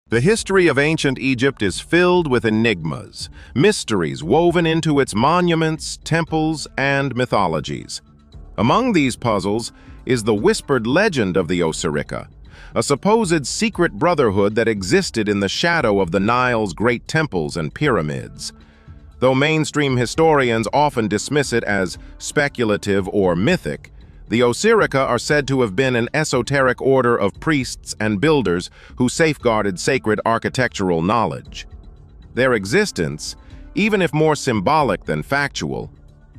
The history of ancient Egypt is filled with enigmas, mysteries woven into its monuments, temples, and mythologies. Among these puzzles is the whispered legend of the Osirica, a supposed secret brotherhood that existed in the shadow of the Nile's great temples and pyramids. Though mainstream historians often dismiss it as speculative or mythic, the Osirica are said to have been an esoteric order of priests and builders who safeguarded sacred architectural knowledge. Their existence, even if more symbolic than factual,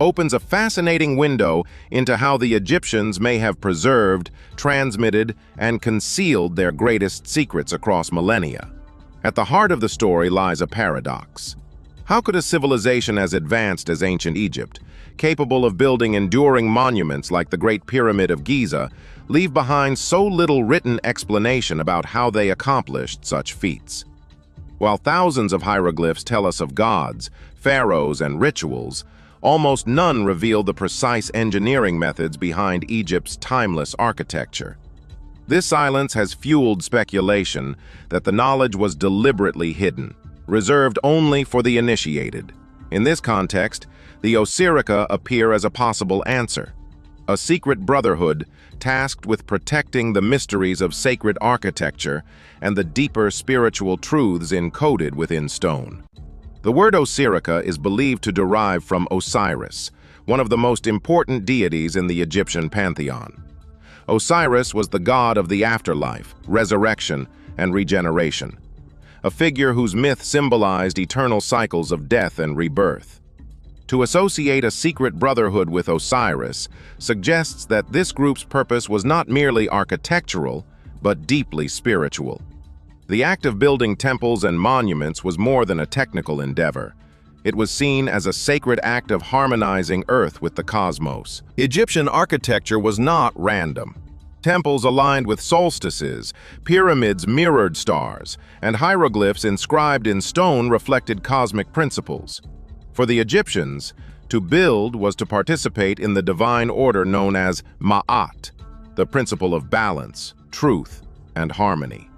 opens a fascinating window into how the Egyptians may have preserved, transmitted, and concealed their greatest secrets across millennia. At the heart of the story lies a paradox. How could a civilization as advanced as ancient Egypt, capable of building enduring monuments like the Great Pyramid of Giza, leave behind so little written explanation about how they accomplished such feats? While thousands of hieroglyphs tell us of gods, pharaohs, and rituals, almost none reveal the precise engineering methods behind Egypt's timeless architecture. This silence has fueled speculation that the knowledge was deliberately hidden, reserved only for the initiated. In this context, the Osirica appear as a possible answer, a secret brotherhood tasked with protecting the mysteries of sacred architecture and the deeper spiritual truths encoded within stone. The word Osirica is believed to derive from Osiris, one of the most important deities in the Egyptian pantheon. Osiris was the god of the afterlife, resurrection, and regeneration, a figure whose myth symbolized eternal cycles of death and rebirth. To associate a secret brotherhood with Osiris suggests that this group's purpose was not merely architectural, but deeply spiritual. The act of building temples and monuments was more than a technical endeavor. It was seen as a sacred act of harmonizing Earth with the cosmos. Egyptian architecture was not random. Temples aligned with solstices, pyramids mirrored stars, and hieroglyphs inscribed in stone reflected cosmic principles. For the Egyptians, to build was to participate in the divine order known as Ma'at, the principle of balance, truth, and harmony.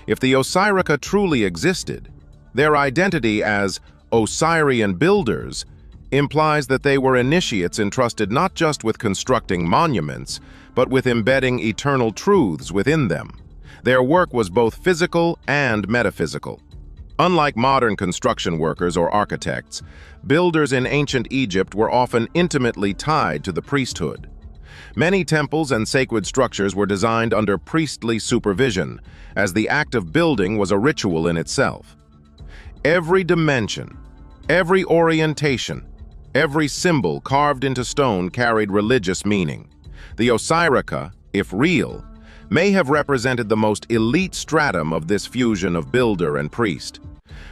If the Osirica truly existed, their identity as Osirian builders implies that they were initiates entrusted not just with constructing monuments, but with embedding eternal truths within them. Their work was both physical and metaphysical. Unlike modern construction workers or architects, builders in ancient Egypt were often intimately tied to the priesthood. Many temples and sacred structures were designed under priestly supervision, as the act of building was a ritual in itself. Every dimension, every orientation, every symbol carved into stone carried religious meaning. The Osirica, if real, may have represented the most elite stratum of this fusion of builder and priest.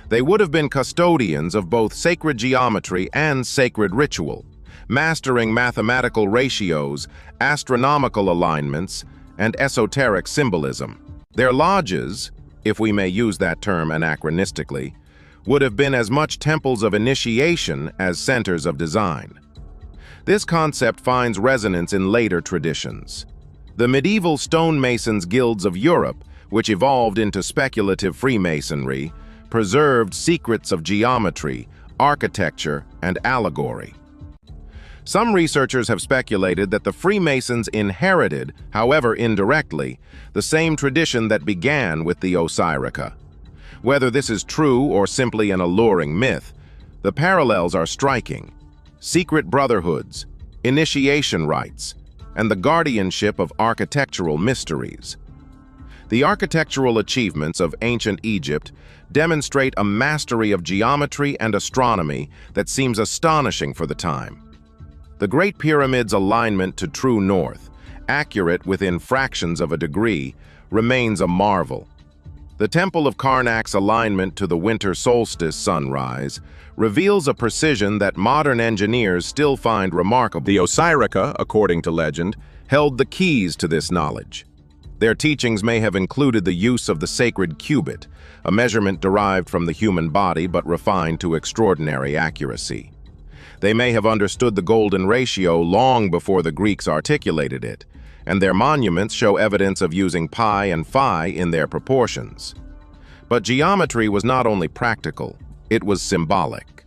They would have been custodians of both sacred geometry and sacred ritual, mastering mathematical ratios, astronomical alignments, and esoteric symbolism. Their lodges, if we may use that term anachronistically, would have been as much temples of initiation as centers of design. This concept finds resonance in later traditions. The medieval stonemasons' guilds of Europe, which evolved into speculative Freemasonry, preserved secrets of geometry, architecture, and allegory. Some researchers have speculated that the Freemasons inherited, however indirectly, the same tradition that began with the Osirica. Whether this is true or simply an alluring myth, the parallels are striking. Secret brotherhoods, initiation rites, and the guardianship of architectural mysteries. The architectural achievements of ancient Egypt demonstrate a mastery of geometry and astronomy that seems astonishing for the time. The Great Pyramid's alignment to true north, accurate within fractions of a degree, remains a marvel. The Temple of Karnak's alignment to the winter solstice sunrise reveals a precision that modern engineers still find remarkable. The Osirica, according to legend, held the keys to this knowledge. Their teachings may have included the use of the sacred cubit, a measurement derived from the human body but refined to extraordinary accuracy. They may have understood the golden ratio long before the Greeks articulated it, and their monuments show evidence of using pi and phi in their proportions. But geometry was not only practical, it was symbolic.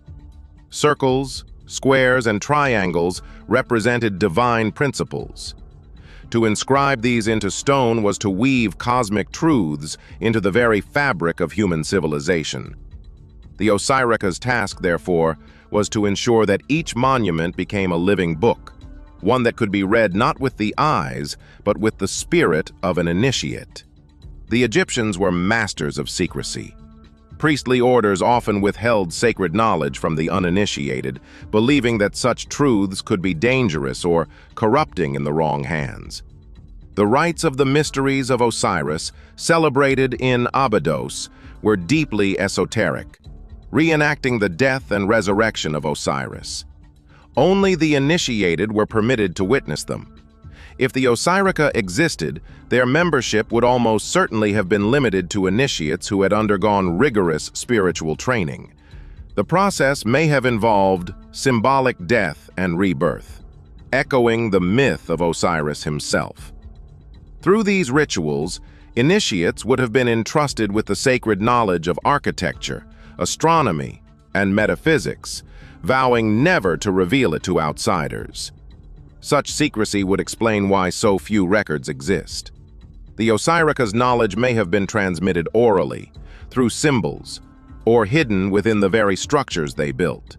Circles, squares, and triangles represented divine principles. To inscribe these into stone was to weave cosmic truths into the very fabric of human civilization. The Osirica's task, therefore, was to ensure that each monument became a living book, one that could be read not with the eyes, but with the spirit of an initiate. The Egyptians were masters of secrecy. Priestly orders often withheld sacred knowledge from the uninitiated, believing that such truths could be dangerous or corrupting in the wrong hands. The rites of the mysteries of Osiris, celebrated in Abydos, were deeply esoteric, reenacting the death and resurrection of Osiris. Only the initiated were permitted to witness them. If the Osirica existed, their membership would almost certainly have been limited to initiates who had undergone rigorous spiritual training. The process may have involved symbolic death and rebirth, echoing the myth of Osiris himself. Through these rituals, initiates would have been entrusted with the sacred knowledge of architecture, astronomy, and metaphysics, vowing never to reveal it to outsiders. Such secrecy would explain why so few records exist. The Osirica's knowledge may have been transmitted orally, through symbols, or hidden within the very structures they built.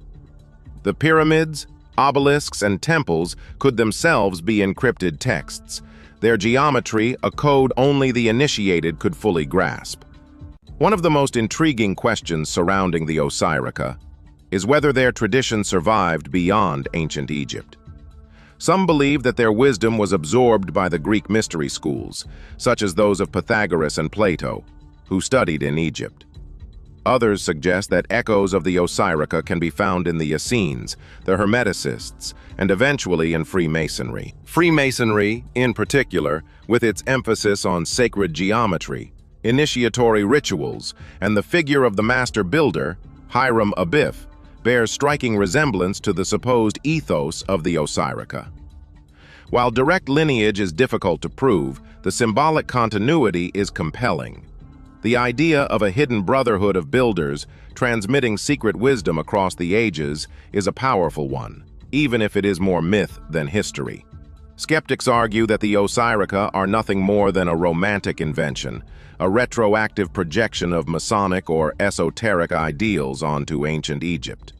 The pyramids, obelisks, and temples could themselves be encrypted texts, their geometry a code only the initiated could fully grasp. One of the most intriguing questions surrounding the Osirica is whether their tradition survived beyond ancient Egypt. Some believe that their wisdom was absorbed by the Greek mystery schools, such as those of Pythagoras and Plato, who studied in Egypt. Others suggest that echoes of the Osirica can be found in the Essenes, the Hermeticists, and eventually in Freemasonry. Freemasonry, in particular, with its emphasis on sacred geometry, initiatory rituals, and the figure of the master builder, Hiram Abiff, bears striking resemblance to the supposed ethos of the Osirica. While direct lineage is difficult to prove, the symbolic continuity is compelling. The idea of a hidden brotherhood of builders transmitting secret wisdom across the ages is a powerful one, even if it is more myth than history. Skeptics argue that the Osirica are nothing more than a romantic invention, a retroactive projection of Masonic or esoteric ideals onto ancient Egypt.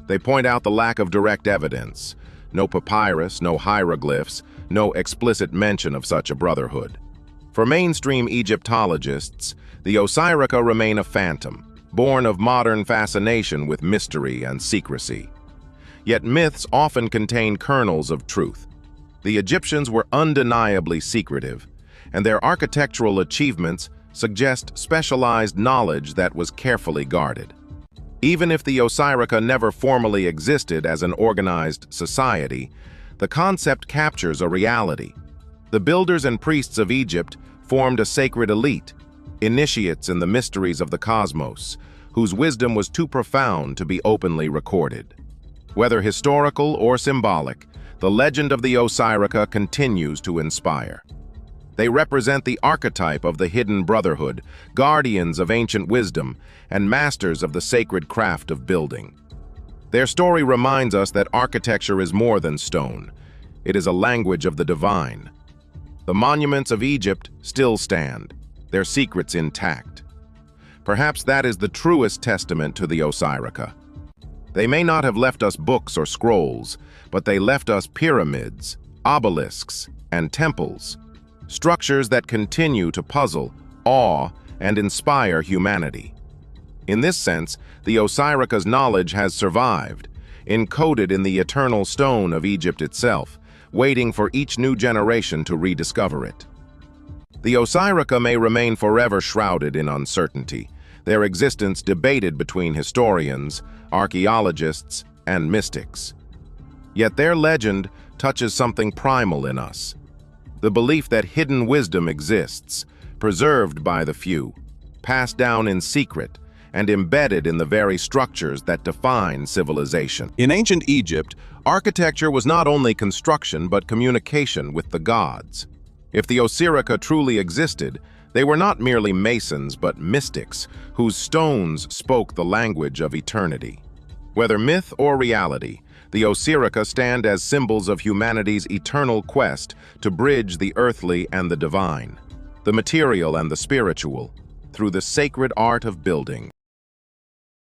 They point out the lack of direct evidence: no papyrus, no hieroglyphs, no explicit mention of such a brotherhood. For mainstream Egyptologists, the Osirica remain a phantom, born of modern fascination with mystery and secrecy. Yet myths often contain kernels of truth. The Egyptians were undeniably secretive, and their architectural achievements suggest specialized knowledge that was carefully guarded. Even if the Osirica never formally existed as an organized society, the concept captures a reality. The builders and priests of Egypt formed a sacred elite, initiates in the mysteries of the cosmos, whose wisdom was too profound to be openly recorded. Whether historical or symbolic, the legend of the Osirica continues to inspire. They represent the archetype of the hidden brotherhood, guardians of ancient wisdom, and masters of the sacred craft of building. Their story reminds us that architecture is more than stone. It is a language of the divine. The monuments of Egypt still stand, their secrets intact. Perhaps that is the truest testament to the Osirica. They may not have left us books or scrolls, but they left us pyramids, obelisks, and temples, structures that continue to puzzle, awe, and inspire humanity. In this sense, the Osirica's knowledge has survived, encoded in the eternal stone of Egypt itself, waiting for each new generation to rediscover it. The Osirica may remain forever shrouded in uncertainty, their existence debated between historians, archaeologists, and mystics. Yet their legend touches something primal in us: the belief that hidden wisdom exists, preserved by the few, passed down in secret, and embedded in the very structures that define civilization. In ancient Egypt, architecture was not only construction but communication with the gods. If the Osirica truly existed, They were not merely masons, but mystics, whose stones spoke the language of eternity. Whether myth or reality, the Osirica stand as symbols of humanity's eternal quest to bridge the earthly and the divine, the material and the spiritual, through the sacred art of building.